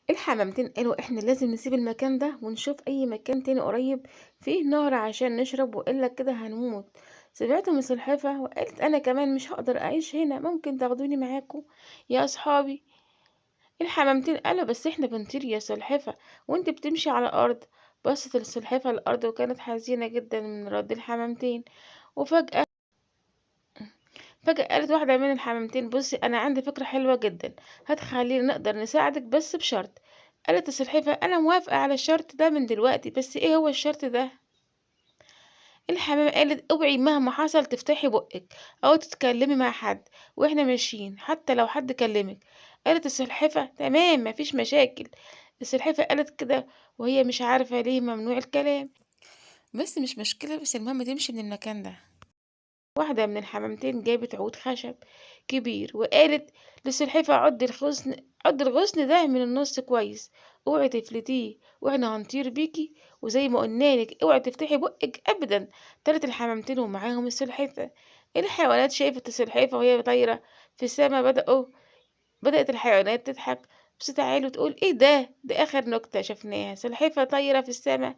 الحمامتين قالوا إحنا لازم نسيب المكان ده ونشوف أي مكان تاني قريب فيه نهر عشان نشرب وإلا كده هنموت. سمعت من سلحفاة وقالت أنا كمان مش هقدر أعيش هنا، ممكن تاخدوني معاكم يا أصحابي. الحمامتين قالوا بس إحنا بنطير يا سلحفاة وإنت بتمشي على الأرض. بصت السلحفاة الأرض وكانت حزينة جدا من رد الحمامتين. وفجأة قالت واحدة من الحمامتين بصي أنا عندي فكرة حلوة جدا هتخلينا نقدر نساعدك بس بشرط. قالت السلحفاة أنا موافقة على الشرط ده من دلوقتي، بس إيه هو الشرط ده؟ الحمامة قالت اوعي مهما حصل تفتحي بقك أو تتكلمي مع حد وإحنا ماشيين حتى لو حد كلمك. قالت السلحفاة تمام مفيش مشاكل. السلحفاة قالت كده وهي مش عارفة ليه ممنوع الكلام، بس مش مشكلة، بس المهم تمشي من المكان ده. واحدة من الحمامتين جابت عود خشب كبير وقالت للسلحفاة عد الغصن ده من النص كويس، اوعي تفلتيه واحنا هنطير بيكي، وزي ما قلنالك اوعي تفتحي بقك ابدا. تلت الحمامتين ومعاهم السلحفاة. الحيوانات شافت السلحفاة وهي طايرة في السما بدأت الحيوانات تضحك بصوت عالي وتقول ايه ده اخر نكتة شفناها سلحفاة طايرة في السما.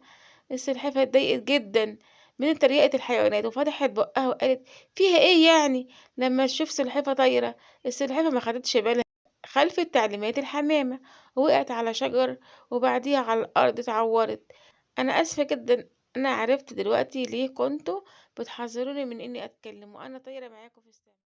السلحفاة اتضايقت جدا من تريقة الحيوانات وفتحت بقها وقالت فيها ايه يعني لما تشوف سلحفاة طايرة. السلحفاة ما خدتش بالها، خلفت تعليمات الحمامة ووقعت على شجر وبعديها على الأرض اتعورت. أنا آسفة جدا، أنا عرفت دلوقتي ليه كنتوا بتحذروني من إني أتكلم وأنا طايرة معاكم في السما.